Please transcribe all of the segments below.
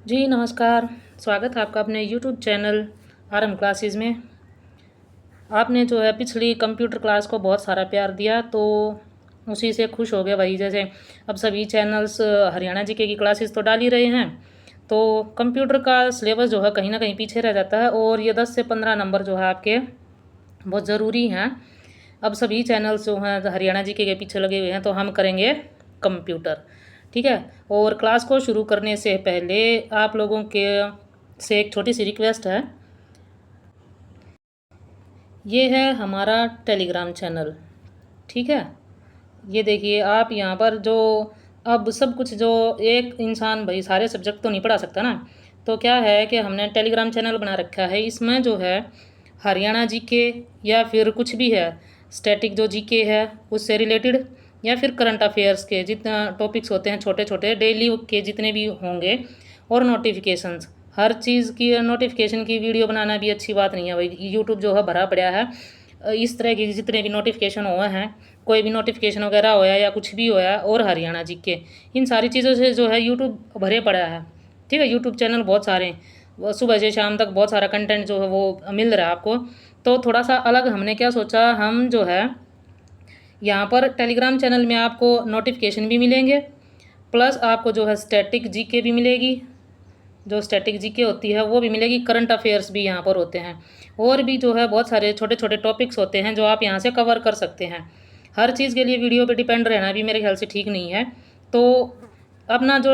जी नमस्कार। स्वागत है आपका अपने यूट्यूब चैनल आरएम क्लासेस में। आपने जो है पिछली कंप्यूटर क्लास को बहुत सारा प्यार दिया तो उसी से खुश हो गए भाई। जैसे अब सभी चैनल्स हरियाणा जीके की क्लासेस तो डाल ही रहे हैं, तो कंप्यूटर का सिलेबस जो है कहीं ना कहीं पीछे रह जाता है और ये 10 से 15 नंबर जो है आपके बहुत ज़रूरी हैं। अब सभी चैनल्स जो हैं हरियाणा जीके के पीछे लगे हुए हैं, तो हम करेंगे कंप्यूटर। ठीक है। और क्लास को शुरू करने से पहले आप लोगों के से एक छोटी सी रिक्वेस्ट है। ये है हमारा टेलीग्राम चैनल। ठीक है। ये देखिए आप यहाँ पर जो अब सब कुछ जो एक इंसान भाई सारे सब्जेक्ट तो नहीं पढ़ा सकता ना, तो क्या है कि हमने टेलीग्राम चैनल बना रखा है। इसमें जो है हरियाणा जीके या फिर कुछ भी है स्टैटिक जो जीके है उससे रिलेटेड, या फिर करंट अफेयर्स के जितना टॉपिक्स होते हैं छोटे छोटे डेली के जितने भी होंगे, और नोटिफिकेशंस हर चीज़ की नोटिफिकेशन की वीडियो बनाना भी अच्छी बात नहीं है भाई। यूट्यूब जो है भरा पड़ा है इस तरह की जितने भी नोटिफिकेशन हुए हैं, कोई भी नोटिफिकेशन वगैरह होया या कुछ भी होया, और हरियाणा जीके इन सारी चीज़ों से जो है यूट्यूब भरे पड़ा है। ठीक है। यूट्यूब चैनल बहुत सारे हैं, वो सुबह से शाम तक बहुत सारा कंटेंट जो है वो मिल रहा है आपको। तो थोड़ा सा अलग हमने क्या सोचा, हम जो है यहाँ पर टेलीग्राम चैनल में आपको नोटिफिकेशन भी मिलेंगे, प्लस आपको जो है स्टैटिक जीके भी मिलेगी, जो स्टैटिक जीके होती है वो भी मिलेगी, करंट अफेयर्स भी यहाँ पर होते हैं, और भी जो है बहुत सारे छोटे छोटे टॉपिक्स होते हैं जो आप यहाँ से कवर कर सकते हैं। हर चीज़ के लिए वीडियो पे डिपेंड रहना भी मेरे ख्याल से ठीक नहीं है। तो अपना जो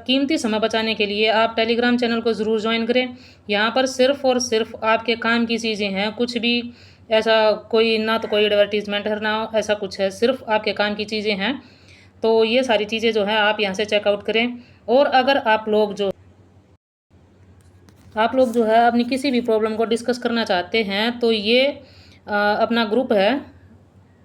कीमती समय बचाने के लिए आप टेलीग्राम चैनल को ज़रूर ज्वाइन करें। यहाँ पर सिर्फ़ और सिर्फ आपके काम की चीज़ें हैं, कुछ भी ऐसा कोई ना तो कोई एडवर्टीज़मेंट है ना ऐसा कुछ है, सिर्फ आपके काम की चीज़ें हैं। तो ये सारी चीज़ें जो है आप यहाँ से चेकआउट करें। और अगर आप लोग जो है अपनी किसी भी प्रॉब्लम को डिस्कस करना चाहते हैं, तो ये अपना ग्रुप है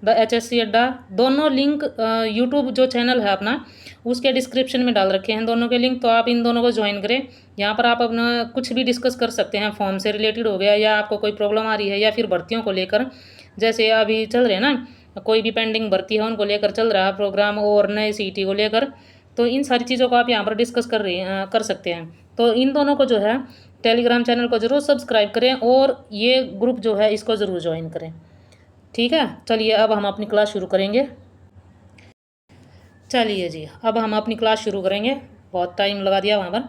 द HSC अड्डा। दोनों लिंक यूट्यूब जो चैनल है अपना उसके डिस्क्रिप्शन में डाल रखे हैं दोनों के लिंक, तो आप इन दोनों को ज्वाइन करें। यहाँ पर आप अपना कुछ भी डिस्कस कर सकते हैं, फॉर्म से रिलेटेड हो गया, या आपको कोई प्रॉब्लम आ रही है, या फिर भर्तियों को लेकर जैसे अभी चल रहे हैं ना, कोई भी पेंडिंग भर्ती है उनको लेकर चल रहा है प्रोग्राम, और नए CET को लेकर। तो इन सारी चीज़ों को आप यहाँ पर डिस्कस कर सकते हैं। तो इन दोनों को जो है टेलीग्राम चैनल को ज़रूर सब्सक्राइब करें, और ये ग्रुप जो है इसको ज़रूर ज्वाइन करें। ठीक है। चलिए अब हम अपनी क्लास शुरू करेंगे। चलिए जी अब हम अपनी क्लास शुरू करेंगे, बहुत टाइम लगा दिया वहाँ पर।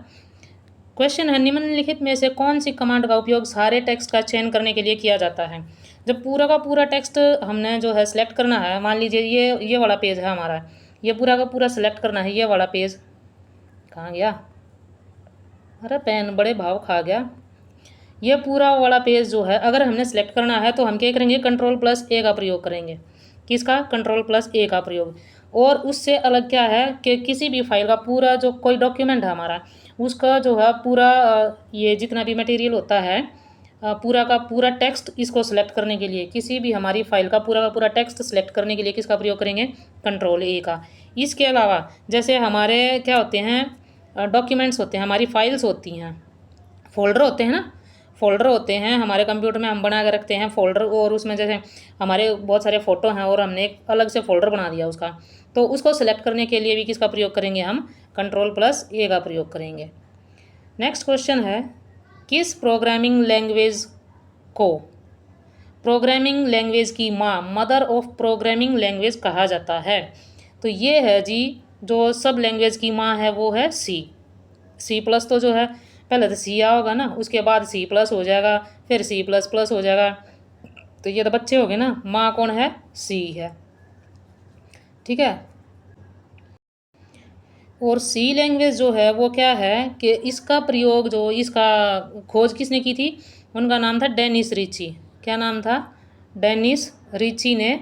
क्वेश्चन है, निम्नलिखित में से कौन सी कमांड का उपयोग सारे टेक्स्ट का चयन करने के लिए किया जाता है। जब पूरा का पूरा टेक्स्ट हमने जो है सिलेक्ट करना है, मान लीजिए ये वाला पेज है हमारा, ये पूरा का पूरा सिलेक्ट करना है। ये वाला पेज कहाँ गया, अरे पेन बड़े भाव खा गया। ये पूरा वाला पेज जो है अगर हमने सेलेक्ट करना है तो हम क्या करेंगे, Ctrl+A का प्रयोग करेंगे। किसका, Ctrl+A का प्रयोग। और उससे अलग क्या है कि किसी भी फाइल का पूरा जो कोई डॉक्यूमेंट है हमारा, उसका जो है पूरा ये जितना भी मटेरियल होता है, पूरा का पूरा टेक्स्ट इसको सेलेक्ट करने के लिए, किसी भी हमारी फाइल का पूरा टेक्स्ट सेलेक्ट करने के लिए किसका प्रयोग करेंगे, Ctrl+A का। इसके अलावा जैसे हमारे क्या होते हैं, डॉक्यूमेंट्स होते हैं, हमारी फाइल्स होती हैं, फोल्डर होते हैं ना, फोल्डर होते हैं हमारे कंप्यूटर में, हम बना के रखते हैं फोल्डर, और उसमें जैसे हमारे बहुत सारे फ़ोटो हैं और हमने एक अलग से फोल्डर बना दिया उसका, तो उसको सेलेक्ट करने के लिए भी किसका प्रयोग करेंगे, हम Ctrl+A का प्रयोग करेंगे। नेक्स्ट क्वेश्चन है, किस प्रोग्रामिंग लैंग्वेज को प्रोग्रामिंग लैंग्वेज की माँ, मदर ऑफ प्रोग्रामिंग लैंग्वेज कहा जाता है। तो ये है जी, जो सब लैंग्वेज की माँ है वो है C+। तो जो है पहले तो C होगा ना, उसके बाद C+ हो जाएगा, फिर C++ हो जाएगा। तो ये तो बच्चे हो गए ना, माँ कौन है, C है। ठीक है। और C लैंग्वेज जो है वो क्या है कि इसका प्रयोग जो इसका खोज किसने की थी, उनका नाम था डेनिस रिची। क्या नाम था, डेनिस रिची ने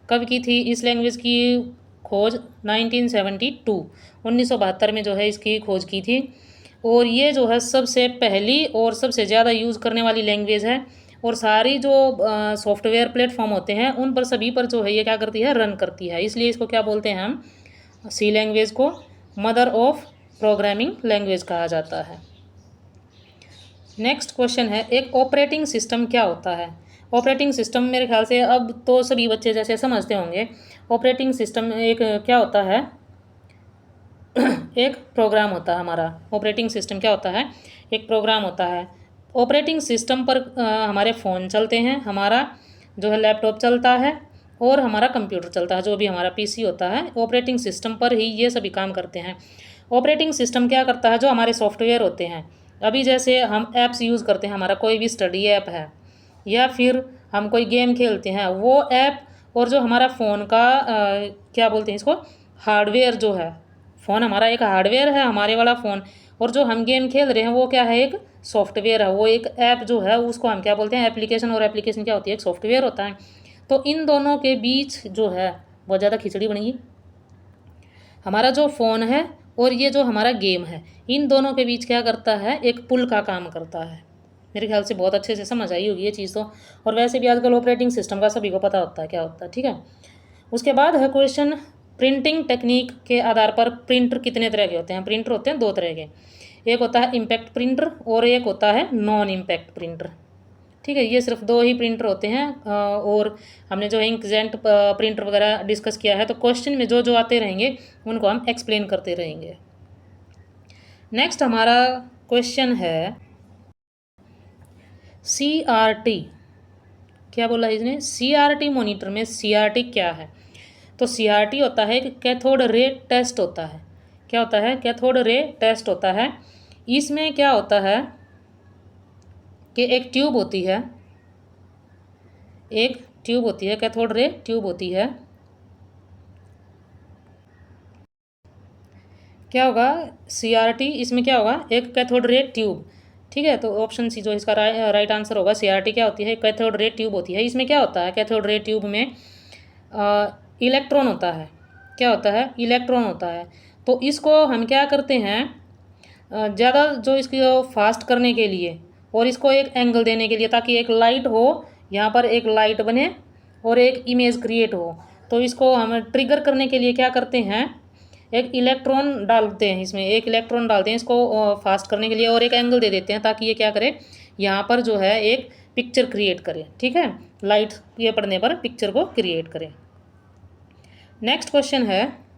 कब की थी इस लैंग्वेज की खोज, 1972 में जो है इसकी खोज की थी। और ये जो है सबसे पहली और सबसे ज़्यादा यूज़ करने वाली लैंग्वेज है, और सारी जो सॉफ्टवेयर प्लेटफॉर्म होते हैं उन पर सभी पर जो है ये क्या करती है, रन करती है। इसलिए इसको क्या बोलते हैं हम, C लैंग्वेज को मदर ऑफ प्रोग्रामिंग लैंग्वेज कहा जाता है। नेक्स्ट क्वेश्चन है, एक ऑपरेटिंग सिस्टम क्या होता है। ऑपरेटिंग सिस्टम मेरे ख्याल से अब तो सभी बच्चे जैसे समझते होंगे। ऑपरेटिंग सिस्टम एक क्या होता है एक प्रोग्राम होता है हमारा। ऑपरेटिंग सिस्टम क्या होता है? एक प्रोग्राम होता है। ऑपरेटिंग सिस्टम पर हमारे फ़ोन चलते हैं, हमारा जो है लैपटॉप चलता है और हमारा कंप्यूटर चलता है, जो भी हमारा पीसी होता है ऑपरेटिंग सिस्टम पर ही ये सभी काम करते हैं। ऑपरेटिंग सिस्टम क्या करता है? जो हमारे सॉफ्टवेयर होते हैं, अभी जैसे हम ऐप्स यूज़ करते हैं, हमारा कोई भी स्टडी ऐप है या फिर हम कोई गेम खेलते हैं, वो ऐप और जो हमारा फ़ोन का क्या बोलते हैं इसको, हार्डवेयर जो है, फ़ोन हमारा एक हार्डवेयर है, हमारे वाला फ़ोन, और जो हम गेम खेल रहे हैं वो क्या है? एक सॉफ्टवेयर है। वो एक ऐप जो है उसको हम क्या बोलते हैं? एप्लीकेशन। और एप्लीकेशन क्या होती है? एक सॉफ्टवेयर होता है। तो इन दोनों के बीच जो है बहुत ज़्यादा खिचड़ी बनेगी। हमारा जो फ़ोन है और ये जो हमारा गेम है, इन दोनों के बीच क्या करता है? एक पुल का काम करता है। मेरे ख्याल से बहुत अच्छे से समझ आई होगी ये चीज़ तो। और वैसे भी आजकल ऑपरेटिंग सिस्टम का सभी को पता होता है क्या होता है, ठीक है। उसके बाद है क्वेश्चन, प्रिंटिंग टेक्निक के आधार पर प्रिंटर कितने तरह के होते हैं? प्रिंटर होते हैं दो तरह के, एक होता है इम्पैक्ट प्रिंटर और एक होता है नॉन इम्पैक्ट प्रिंटर, ठीक है। ये सिर्फ दो ही प्रिंटर होते हैं। और हमने जो है इंकजेंट प्रिंटर वगैरह डिस्कस किया है, तो क्वेश्चन में जो जो आते रहेंगे उनको हम एक्सप्लेन करते रहेंगे। नेक्स्ट हमारा क्वेश्चन है CRT। क्या बोला है इसने? CRT मॉनिटर में CRT क्या है? तो CRT होता है कि कैथोड रे टेस्ट होता है। क्या होता है? कैथोड रे टेस्ट होता है। इसमें क्या होता है कि एक ट्यूब होती है, एक ट्यूब होती है, कैथोड रे ट्यूब होती है। क्या होगा? CRT इसमें क्या होगा? एक कैथोड रे ट्यूब, ठीक है। तो ऑप्शन सी जो इसका राइट आंसर होगा। CRT क्या होती है? कैथोड रे ट्यूब होती है। इसमें क्या होता है? कैथोड रे ट्यूब में इलेक्ट्रॉन होता है। क्या होता है? इलेक्ट्रॉन होता है। तो इसको हम क्या करते हैं, ज़्यादा जो इसको फास्ट करने के लिए और इसको एक एंगल देने के लिए, ताकि एक लाइट हो, यहाँ पर एक लाइट बने और एक इमेज क्रिएट हो, तो इसको हम ट्रिगर करने के लिए क्या करते हैं? एक इलेक्ट्रॉन डालते हैं, इसमें एक इलेक्ट्रॉन डालते हैं इसको फास्ट करने के लिए, और एक एंगल दे देते हैं ताकि ये क्या करे? यहाँ पर जो है एक पिक्चर क्रिएट करे, ठीक है। लाइट ये पड़ने पर पिक्चर को क्रिएट करे। नेक्स्ट क्वेश्चन है,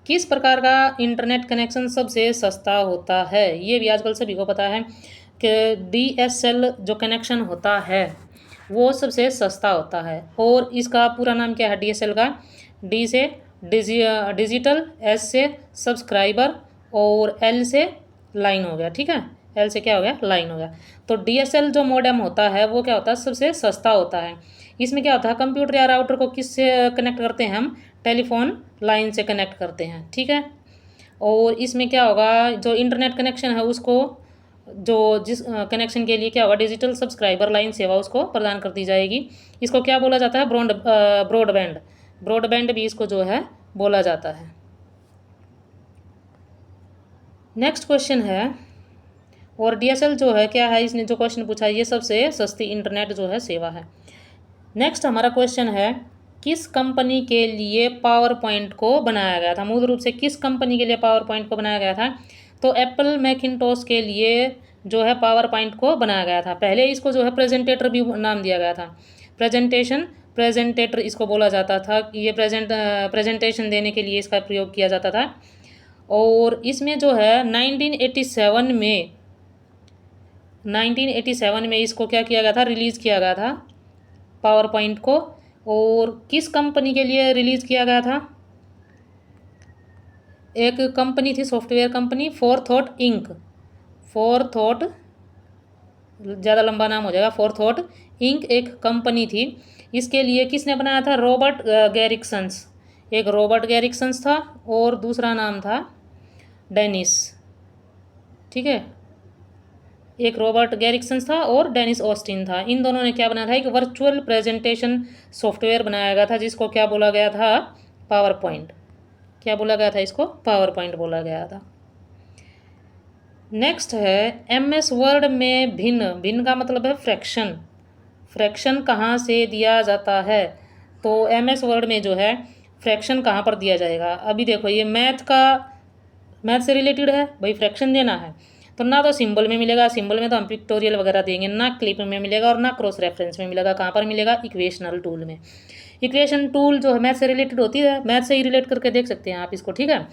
किस प्रकार का इंटरनेट कनेक्शन सबसे सस्ता होता है? ये भी आजकल सभी को पता है कि DSL जो कनेक्शन होता है वो सबसे सस्ता होता है। और इसका पूरा नाम क्या है DSL का? D से डिजिटल, S से सब्सक्राइबर और L से लाइन हो गया, ठीक है। L से क्या हो गया? लाइन हो गया। तो DSL जो मॉडेम होता है वो क्या होता है? सबसे सस्ता होता है। इसमें क्या होता है? कंप्यूटर या राउटर को किससे कनेक्ट करते हैं हम? टेलीफोन लाइन से कनेक्ट करते हैं, ठीक है। और इसमें क्या होगा? जो इंटरनेट कनेक्शन है उसको, जो जिस कनेक्शन के लिए क्या होगा? डिजिटल सब्सक्राइबर लाइन सेवा उसको प्रदान कर दी जाएगी। इसको क्या बोला जाता है? ब्रॉडबैंड। ब्रॉडबैंड भी इसको जो है बोला जाता है। नेक्स्ट क्वेश्चन है, और DSL जो है क्या है? इसने जो क्वेश्चन पूछा है ये सबसे सस्ती इंटरनेट जो है सेवा है। नेक्स्ट हमारा क्वेश्चन है, किस कंपनी के लिए पावर पॉइंट को बनाया गया था? मूल रूप से किस कंपनी के लिए पावर पॉइंट को बनाया गया था? तो एप्पल मैकिन्टोश के लिए जो है पावर पॉइंट को बनाया गया था। पहले इसको जो है प्रेजेंटेटर भी नाम दिया गया था। प्रेजेंटेटर इसको बोला जाता था। ये प्रेजेंटेशन देने के लिए इसका प्रयोग किया जाता था। और इसमें जो है 1987 में इसको क्या किया गया था? रिलीज़ किया गया था पावर पॉइंट को। और किस कंपनी के लिए रिलीज़ किया गया था? एक कंपनी थी, सॉफ्टवेयर कंपनी, फोरथॉट इंक। फोरथॉट ज़्यादा लंबा नाम हो जाएगा। फोरथॉट इंक एक कंपनी थी। इसके लिए किसने बनाया था? रॉबर्ट गैरिक्सन्स। एक रॉबर्ट गैरिक्सन्स था और दूसरा नाम था डेनिस, ठीक है। एक रॉबर्ट गैरिक्सन था और डेनिस ऑस्टिन था। इन दोनों ने क्या बनाया था? एक वर्चुअल प्रेजेंटेशन सॉफ्टवेयर बनाया गया था जिसको क्या बोला गया था? Power point. क्या बोला गया था इसको? पावर पॉइंट बोला गया था। नेक्स्ट है, MS वर्ड में भिन्न का मतलब है फ्रैक्शन। फ्रैक्शन कहाँ से दिया जाता है? तो MS वर्ड में जो है फ्रैक्शन कहाँ पर दिया जाएगा? अभी देखो, ये मैथ से रिलेटेड है भाई, फ्रैक्शन देना है तो ना तो सिंबल में मिलेगा, सिंबल में तो हम पिक्टोरियल वगैरह देंगे, ना क्लिप में मिलेगा और ना क्रॉस रेफरेंस में मिलेगा। कहाँ पर मिलेगा? इक्वेशनल टूल में। इक्वेशन टूल जो है मैथ से रिलेटेड होती है, मैथ से ही रिलेट करके देख सकते हैं आप इसको, ठीक है।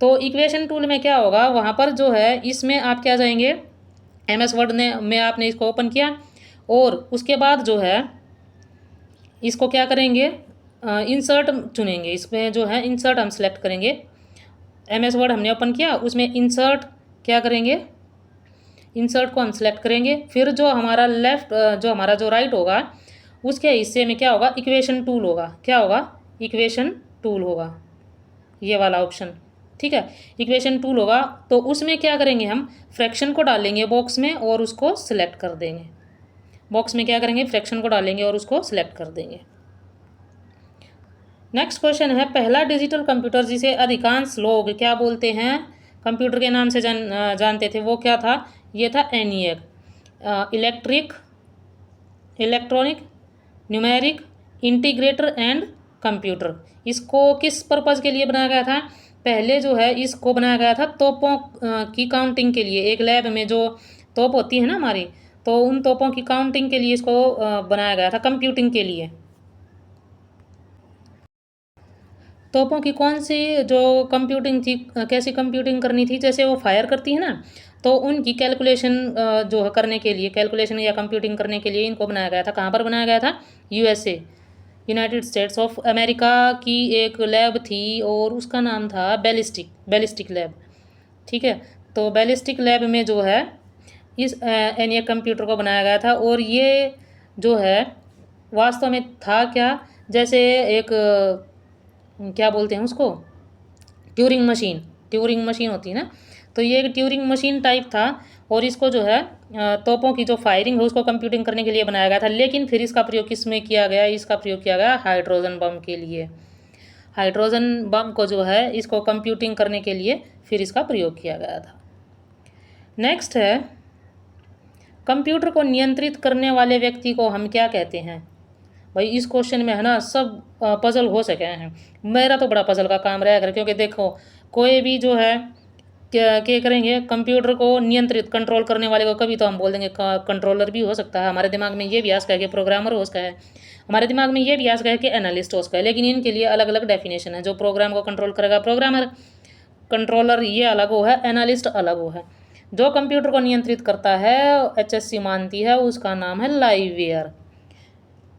तो इक्वेशन टूल में क्या होगा, वहाँ पर जो है इसमें आप क्या जाएंगे, MS वर्ड में आपने इसको ओपन किया और उसके बाद जो है इसको क्या करेंगे, इंसर्ट चुनेंगे। इसमें जो है इंसर्ट हम सेलेक्ट करेंगे। MS वर्ड हमने ओपन किया, उसमें इंसर्ट क्या करेंगे, इंसर्ट को हम सेलेक्ट करेंगे। फिर जो हमारा लेफ्ट जो हमारा जो राइट होगा उसके हिस्से में क्या होगा, इक्वेशन टूल होगा। क्या होगा, इक्वेशन टूल होगा, ये वाला ऑप्शन। ठीक है, इक्वेशन टूल होगा। तो उसमें क्या करेंगे, हम फ्रैक्शन को डालेंगे बॉक्स में और उसको सिलेक्ट कर देंगे। बॉक्स में क्या करेंगे, फ्रैक्शन को डालेंगे और उसको सिलेक्ट कर देंगे। नेक्स्ट क्वेश्चन है, पहला डिजिटल कंप्यूटर जिसे अधिकांश लोग क्या बोलते हैं, कंप्यूटर के नाम से जानते थे, वो क्या था, ये था ENIAC। Electronic numeric integrator and computer. इसको किस पर्पज़ के लिए बनाया गया था, पहले जो है इसको बनाया गया था तोपों की काउंटिंग के लिए। एक लैब में जो तोप होती है ना हमारी, तो उन तोपों की काउंटिंग के लिए इसको बनाया गया था, कंप्यूटिंग के लिए। तोपों की कौन सी जो कंप्यूटिंग थी, कैसी कंप्यूटिंग करनी थी, जैसे वो फायर करती है ना, तो उनकी कैलकुलेशन जो है करने के लिए, कैलकुलेशन या कंप्यूटिंग करने के लिए इनको बनाया गया था। कहाँ पर बनाया गया था, USA, United states of America की एक लैब थी और उसका नाम था बैलिस्टिक लैब। ठीक है, तो बैलिस्टिक लैब में जो है इस ENIAC कंप्यूटर को बनाया गया था। और ये जो है वास्तव में था क्या, जैसे एक क्या बोलते हैं उसको, ट्यूरिंग मशीन होती है ना, तो ये एक ट्यूरिंग मशीन टाइप था। और इसको जो है तोपों की जो फायरिंग है उसको कंप्यूटिंग करने के लिए बनाया गया था। लेकिन फिर इसका प्रयोग किस में किया गया, इसका प्रयोग किया गया हाइड्रोजन बम के लिए। हाइड्रोजन बम को जो है इसको कंप्यूटिंग करने के लिए फिर इसका प्रयोग किया गया था। नेक्स्ट है, कंप्यूटर को नियंत्रित करने वाले व्यक्ति को हम क्या कहते हैं। भाई इस क्वेश्चन में है ना सब पजल हो सके हैं। मेरा तो बड़ा पजल का काम रहेगा, क्योंकि देखो कोई भी जो है क्या करेंगे, कंप्यूटर को नियंत्रित कंट्रोल करने वाले को कभी तो हम बोल देंगे कंट्रोलर भी हो सकता है, हमारे दिमाग में ये भी आ सकता है कि प्रोग्रामर हो सकता है, हमारे दिमाग में ये भी आ सकता है कि एनालिस्ट हो सकता है। लेकिन इनके लिए अलग अलग डेफिनेशन है। जो प्रोग्राम को कंट्रोल करेगा प्रोग्रामर, कंट्रोलर ये अलग हो है, एनालिस्ट अलग हो है। जो कंप्यूटर को नियंत्रित करता है HSC मानती है, उसका नाम है लाइववेयर।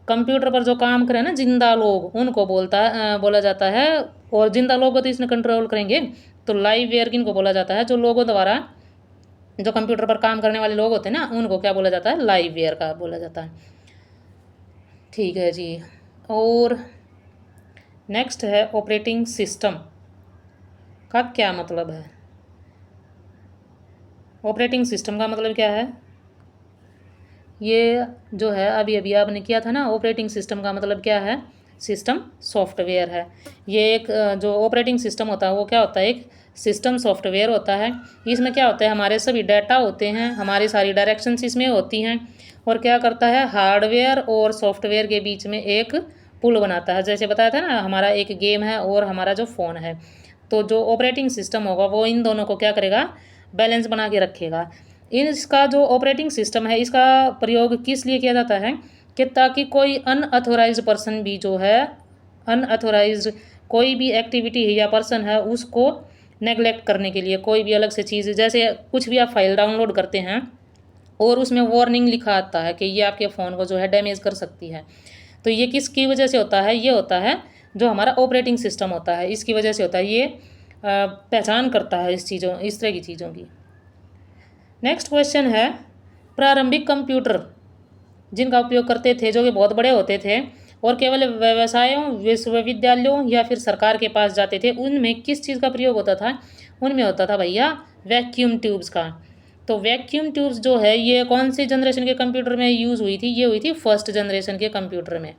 कंप्यूटर पर जो काम करें ना जिंदा लोग, उनको बोला जाता है। और जिंदा लोग को तो इसने कंट्रोल करेंगे, तो लाइववेयर किनको बोला जाता है, जो लोगों द्वारा जो कंप्यूटर पर काम करने वाले लोग होते हैं ना, उनको क्या बोला जाता है, लाइववेयर का बोला जाता है। ठीक है जी। और नेक्स्ट है, ऑपरेटिंग सिस्टम का क्या मतलब है। ऑपरेटिंग सिस्टम का मतलब क्या है, ये जो है अभी अभी आपने किया था ना, ऑपरेटिंग सिस्टम का मतलब क्या है, सिस्टम सॉफ्टवेयर है। ये एक जो ऑपरेटिंग सिस्टम होता है वो क्या होता है, एक सिस्टम सॉफ्टवेयर होता है। इसमें क्या होता है, हमारे सभी डाटा होते हैं, हमारी सारी डायरेक्शंस इसमें होती हैं। और क्या करता है, हार्डवेयर और सॉफ्टवेयर के बीच में एक पुल बनाता है। जैसे बताया था ना, हमारा एक गेम है और हमारा जो फ़ोन है, तो जो ऑपरेटिंग सिस्टम होगा वो इन दोनों को क्या करेगा, बैलेंस बना के रखेगा। इसका जो ऑपरेटिंग सिस्टम है इसका प्रयोग किस लिए किया जाता है, कि ताकि कोई अनऑथोराइज्ड पर्सन भी जो है, अनऑथोराइज्ड कोई भी एक्टिविटी है या पर्सन है उसको नेगलेक्ट करने के लिए, कोई भी अलग से चीज़, जैसे कुछ भी आप फाइल डाउनलोड करते हैं और उसमें वार्निंग लिखा आता है कि ये आपके फ़ोन को जो है डैमेज कर सकती है, तो ये किसकी वजह से होता है, ये होता है जो हमारा ऑपरेटिंग सिस्टम होता है, इसकी वजह से होता है। ये पहचान करता है इस तरह की चीज़ों की। नेक्स्ट क्वेश्चन है, प्रारंभिक कंप्यूटर जिनका उपयोग करते थे, जो कि बहुत बड़े होते थे और केवल व्यवसायों, विश्वविद्यालयों या फिर सरकार के पास जाते थे, उनमें किस चीज़ का प्रयोग होता था, उनमें होता था भैया वैक्यूम ट्यूब्स का। तो वैक्यूम ट्यूब्स जो है ये कौन सी जनरेशन के कंप्यूटर में यूज़ हुई थी, ये हुई थी फर्स्ट जनरेशन के कंप्यूटर में।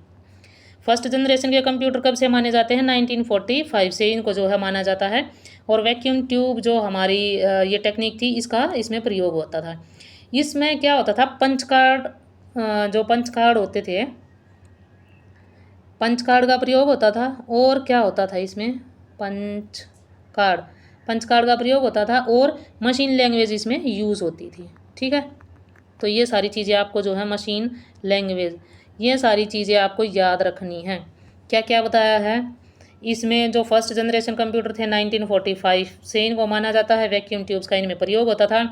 फर्स्ट जनरेशन के कंप्यूटर कब से माने जाते हैं, 1945 से इनको जो है माना जाता है। और वैक्यूम ट्यूब जो हमारी ये टेक्निक थी, इसका इसमें प्रयोग होता था। इसमें क्या होता था, पंच कार्ड, जो पंच कार्ड होते थे, पंच कार्ड का प्रयोग होता था। और क्या होता था इसमें, पंच कार्ड का प्रयोग होता था और मशीन लैंग्वेज इसमें यूज़ होती थी। ठीक है, तो ये सारी चीज़ें आपको जो है, मशीन लैंग्वेज, ये सारी चीज़ें आपको याद रखनी है। क्या क्या बताया है, इसमें जो फर्स्ट जनरेशन कंप्यूटर थे 1945 से इनको माना जाता है। वैक्यूम ट्यूब्स का इनमें प्रयोग होता था,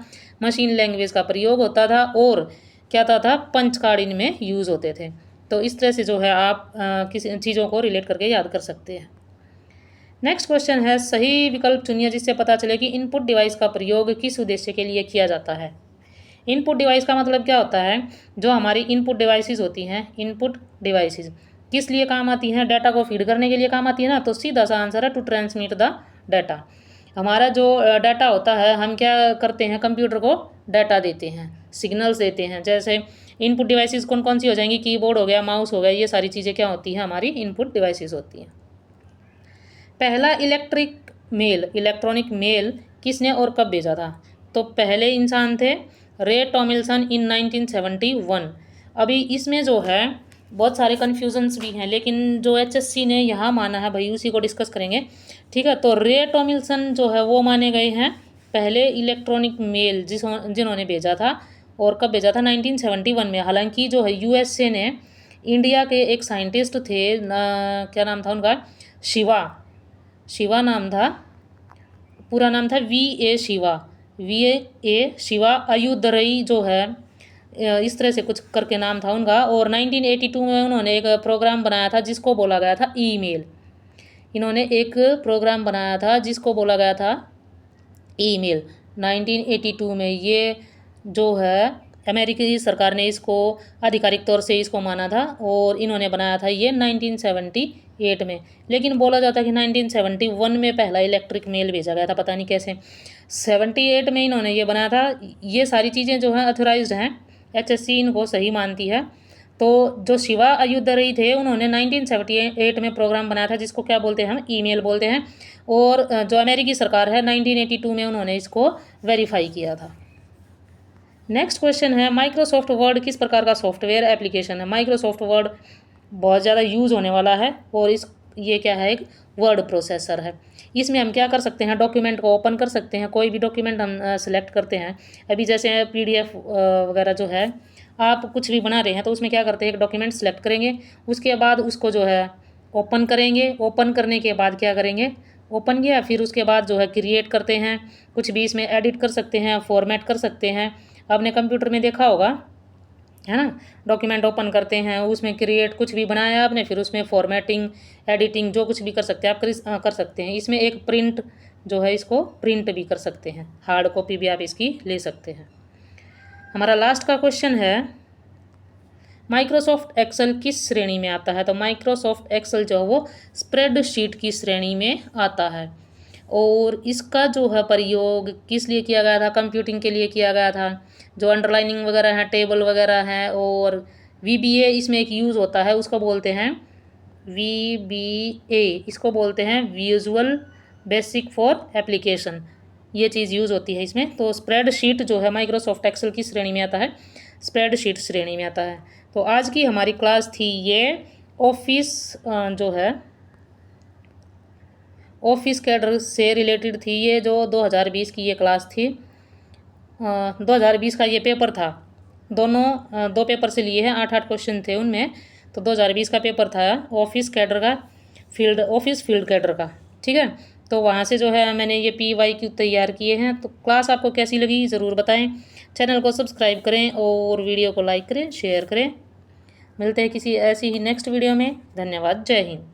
मशीन लैंग्वेज का प्रयोग होता था और क्या था पंच कार्ड इनमें यूज़ होते थे। तो इस तरह से जो है आप किसी चीज़ों को रिलेट करके याद कर सकते हैं। नेक्स्ट क्वेश्चन है, सही विकल्प चुनिए जिससे पता चले कि इनपुट डिवाइस का प्रयोग किस उद्देश्य के लिए किया जाता है। इनपुट डिवाइस का मतलब क्या होता है, जो हमारी इनपुट डिवाइसेस होती हैं, इनपुट डिवाइसेस किस लिए काम आती हैं, डाटा को फीड करने के लिए काम आती है ना। तो सीधा सा आंसर है टू ट्रांसमिट द डाटा। हमारा जो डाटा होता है, हम क्या करते हैं, कंप्यूटर को डाटा देते हैं, सिग्नल्स देते हैं। जैसे इनपुट डिवाइसेस कौन कौन सी हो जाएंगी, कीबोर्ड हो गया, माउस हो गया, ये सारी चीज़ें क्या होती हैं, हमारी इनपुट डिवाइसेस होती हैं। पहला इलेक्ट्रॉनिक मेल किसने और कब भेजा था। तो पहले इंसान थे रे टॉमिल्सन इन 1971। अभी इसमें जो है बहुत सारे कन्फ्यूजन्स भी हैं, लेकिन जो HSC ने यहाँ माना है भाई उसी को डिस्कस करेंगे, ठीक है। तो रे टॉमिल्सन जो है वो माने गए हैं पहले इलेक्ट्रॉनिक मेल जिन्होंने भेजा था। और कब भेजा था, 1971 में। हालांकि जो है USA ने इंडिया के एक साइंटिस्ट थे, क्या नाम था उनका, शिवा नाम था, पूरा नाम था VA शिवा अयुदरई जो है, इस तरह से कुछ करके नाम था उनका। और 1982 में उन्होंने एक प्रोग्राम बनाया था जिसको बोला गया था ईमेल। इन्होंने एक प्रोग्राम बनाया था जिसको बोला गया था ईमेल 1982 में। ये जो है अमेरिकी सरकार ने इसको आधिकारिक तौर से इसको माना था और इन्होंने बनाया था ये 1978 में। लेकिन बोला जाता है कि 1971 में पहला इलेक्ट्रिक मेल भेजा गया था, पता नहीं कैसे। 78 में इन्होंने ये बनाया था। ये सारी चीज़ें जो हैं अथोराइज्ड हैं, HSC इनको सही मानती है। तो जो शिवा अयुदरई थे उन्होंने 1978 में प्रोग्राम बनाया था जिसको क्या बोलते हैं, हम ईमेल बोलते हैं। और जो अमेरिकी सरकार है 1982 में उन्होंने इसको वेरीफाई किया था। नेक्स्ट क्वेश्चन है, माइक्रोसॉफ्ट वर्ड किस प्रकार का सॉफ्टवेयर एप्लीकेशन है। माइक्रोसॉफ्ट वर्ड बहुत ज़्यादा यूज़ होने वाला है और ये क्या है, एक वर्ड प्रोसेसर है। इसमें हम क्या कर सकते हैं, डॉक्यूमेंट को ओपन कर सकते हैं। कोई भी डॉक्यूमेंट हम सिलेक्ट करते हैं, अभी जैसे PDF वगैरह जो है, आप कुछ भी बना रहे हैं तो उसमें क्या करते हैं, एक डॉक्यूमेंट सेलेक्ट करेंगे, उसके बाद उसको जो है ओपन करेंगे। ओपन करने के बाद क्या करेंगे, ओपन किया फिर उसके बाद जो है क्रिएट करते हैं, कुछ भी इसमें एडिट कर सकते हैं, फॉर्मेट कर सकते हैं। आपने कंप्यूटर में देखा होगा, है ना, डॉक्यूमेंट ओपन करते हैं, उसमें क्रिएट कुछ भी बनाया आपने, फिर उसमें फॉर्मेटिंग, एडिटिंग जो कुछ भी कर सकते हैं आप कर सकते हैं। इसमें एक प्रिंट जो है, इसको प्रिंट भी कर सकते हैं, हार्ड कॉपी भी आप इसकी ले सकते हैं। हमारा लास्ट का क्वेश्चन है, माइक्रोसॉफ्ट एक्सेल किस श्रेणी में आता है। तो माइक्रोसॉफ्ट एक्सेल जो है वो स्प्रेडशीट की श्रेणी में आता है। और इसका जो है प्रयोग किस लिए किया गया था, कंप्यूटिंग के लिए किया गया था। जो अंडरलाइनिंग वगैरह है, टेबल वगैरह है, और VBA इसमें एक यूज़ होता है, उसको बोलते हैं VBA, इसको बोलते हैं विजुअल बेसिक फॉर एप्लीकेशन। ये चीज़ यूज़ होती है इसमें। तो स्प्रेडशीट जो है माइक्रोसॉफ्ट एक्सेल की श्रेणी में आता है, स्प्रेडशीट श्रेणी में आता है। तो आज की हमारी क्लास थी ये ऑफिस जो है ऑफिस कैडर से रिलेटेड थी। ये जो 2020 की ये क्लास थी, 2020 का ये पेपर था। दो पेपर से लिए हैं, 8 क्वेश्चन थे उनमें। तो 2020 का पेपर था ऑफिस कैडर का, ऑफिस फील्ड कैडर का, ठीक है। तो वहाँ से जो है मैंने ये PYQ तैयार किए हैं। तो क्लास आपको कैसी लगी ज़रूर बताएं। चैनल को सब्सक्राइब करें और वीडियो को लाइक करें, शेयर करें। मिलते हैं किसी ऐसी ही नेक्स्ट वीडियो में। धन्यवाद, जय हिंद।